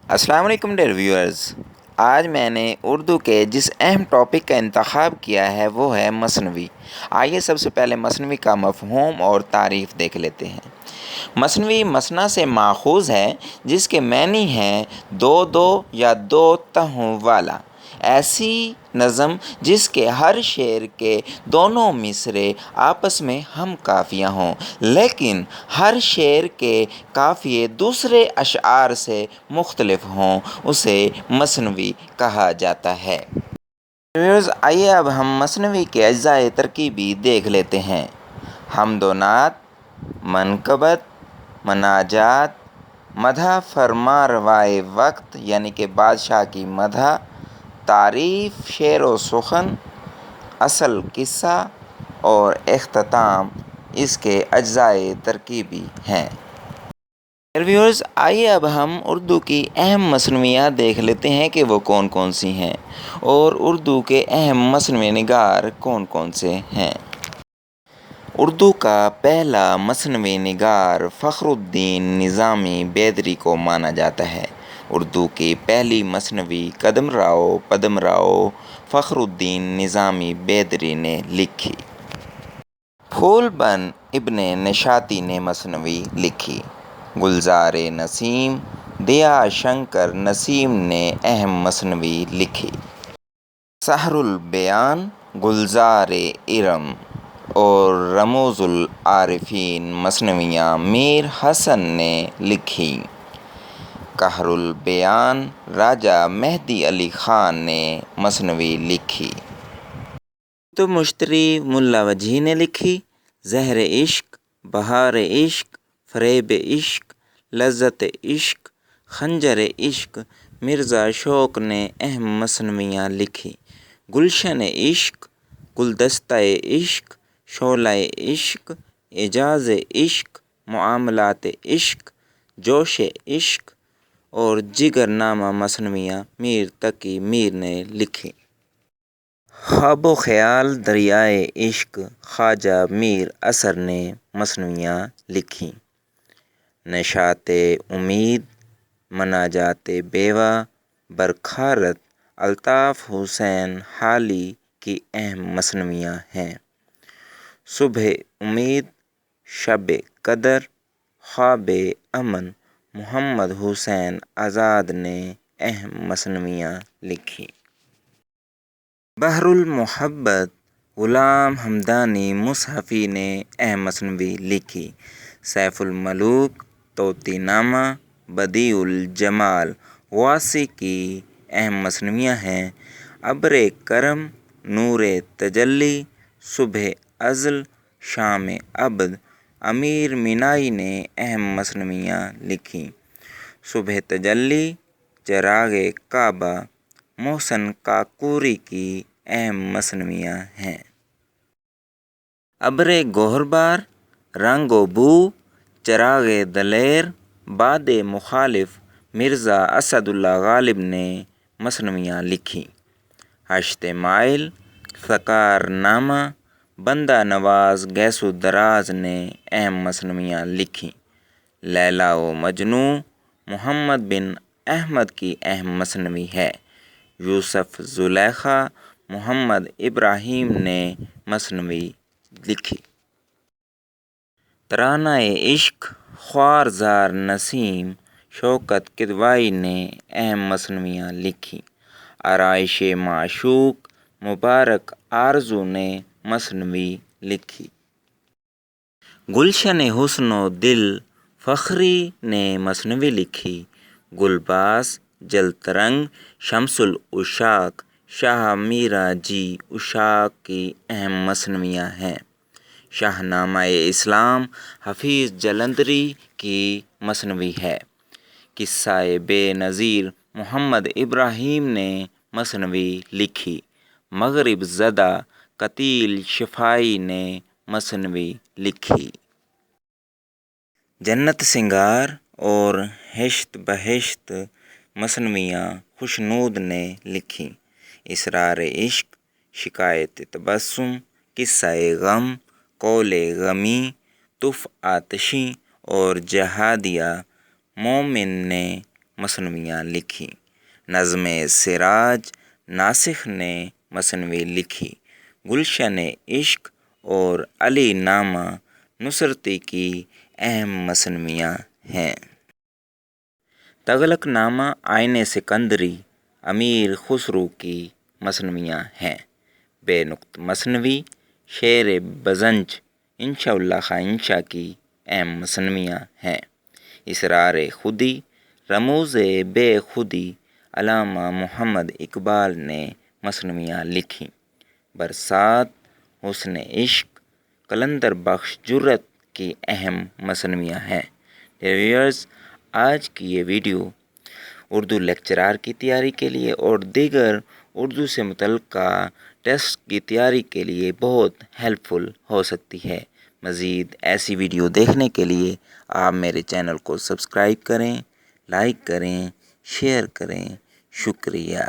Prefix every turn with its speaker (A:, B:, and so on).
A: السلام علیکم dear viewers, آج میں نے اردو کے جس اہم ٹاپک کا انتخاب کیا ہے وہ ہے مثنوی۔ آئیے سب سے پہلے مثنوی کا مفہوم اور تعریف دیکھ لیتے ہیں۔ مثنوی مثنیٰ سے ماخوذ ہے جس کے معنی ہیں دو دو یا دو تہوں والا، ایسی نظم جس کے ہر شعر کے دونوں مصرعے آپس میں ہم قافیہ ہوں، لیکن ہر شعر کے قافیے دوسرے اشعار سے مختلف ہوں، اسے مثنوی کہا جاتا ہے۔ ویورز، آئیے اب ہم مثنوی کے اجزاء ترکیبی دیکھ لیتے ہیں۔ حمد و نعت، منقبت، مناجات، مدح فرما روائے وقت یعنی کہ بادشاہ کی مدح، تعریف شعر و سخن، اصل قصہ اور اختتام اس کے اجزاء ترکیبی ہیں۔ ویورز، آئیے اب ہم اردو کی اہم مثنویاں دیکھ لیتے ہیں کہ وہ کون کون سی ہیں اور اردو کے اہم مثنوی نگار کون کون سے ہیں۔ اردو کا پہلا مثنوی نگار فخرالدین نظامی بیدری کو مانا جاتا ہے۔ اردو کی پہلی مثنوی قدم راؤ پدم راؤ فخرالدین نظامی بیدری نے لکھی۔ پھول بن ابن نشاطی نے مثنوی لکھی۔ گلزار نسیم دیا شنکر نسیم نے اہم مثنوی لکھی۔ سحر البیان، گلزار ارم اور رموز العارفین مثنویاں میر حسن نے لکھیں۔ قہر البیان راجہ مہدی علی خان نے مثنوی لکھی۔ تو مشتری ملا وجیح نے لکھی۔ زہر عشق، بہار عشق، فریب عشق، لذت عشق، خنجر عشق مرزا شوق نے اہم مثنویاں لکھی۔ گلشن عشق، گلدستہ عشق، شعلہ عشق، اعجاز عشق، معاملات عشق، جوش عشق اور جگر نامہ مثنویاں میر تقی میر نے لکھی۔ خواب و خیال دریائے عشق خواجہ میر اثر نے مثنویاں لکھیں۔ نشاط امید، مناجات بیوہ، برکھارت الطاف حسین حالی کی اہم مثنویاں ہیں۔ صبح امید، شب قدر، خواب امن محمد حسین آزاد نے اہم مثنویاں لکھیں۔ بحر المحبت غلام حمدانی مصحفی نے اہم مثنوی لکھی۔ سیف الملوک، طوطی نامہ، بدیع الجمال غواصی کی اہم مثنویاں ہیں۔ ابر کرم، نور تجلی، صبح ازل، شام ابد امیر مینائی نے اہم مثنویاں لکھیں۔ صبح تجلی، چراغ کعبہ محسن کاکوری کی اہم مثنویاں ہیں۔ ابر گوہربار، رنگ و بو، چراغ دلیر، باد مخالف مرزا اسد اللہ غالب نے مثنویاں لکھیں۔ ہشت مائل، فقار نامہ، بندہ نواز گیس دراز نے اہم مثنویاں لکھیں۔ لیلی و مجنوں محمد بن احمد کی اہم مثنوی ہے۔ یوسف زلیخا محمد ابراہیم نے مثنوی لکھی۔ ترانہ عشق خوار زار نسیم شوکت کدوائی نے اہم مثنویاں لکھیں۔ آرائش معشوق مبارک آرزو نے مثنوی لکھی۔ گلشن حسن و دل فخری نے مثنوی لکھی۔ گلباس، جلترنگ شمس العشاق شاہ میرا جی عشاق کی اہم مثنویاں ہیں۔ شاہ نامہ اسلام حفیظ جلندری کی مثنوی ہے۔ قصہ بے نظیر محمد ابراہیم نے مثنوی لکھی۔ مغرب زدہ قتیل شفاعی نے مثنوی لکھی۔ جنت سنگار اور ہشت بہشت مثنویاں خوشنود نے لکھیں۔ اسرار عشق، شکایت تبسم، قصہ غم، قول غمی، تف آتشیں اور جہادیہ مومن نے مثنویاں لکھی۔ نظم سراج ناسخ نے مثنوی لکھی۔ گلشن عشق اور علی نامہ نصرتی کی اہم مثنویاں ہیں۔ تغلق نامہ آئین سکندری امیر خسرو کی مثنویاں ہیں۔ بے نقط مثنوی شعر بزنج انشاء اللہ خواہ انشاء کی اہم مثنویاں ہیں۔ اسرار خودی رموز بے خودی علامہ محمد اقبال نے مثنویاں لکھی۔ برسات حسن عشق قلندر بخش جرت کی اہم مثنویاں ہیں۔ ویورز، آج کی یہ ویڈیو اردو لیکچرار کی تیاری کے لیے اور دیگر اردو سے متعلقہ ٹیسٹ کی تیاری کے لیے بہت ہیلپ فل ہو سکتی ہے۔ مزید ایسی ویڈیو دیکھنے کے لیے آپ میرے چینل کو سبسکرائب کریں، لائک کریں، شیئر کریں۔ شکریہ۔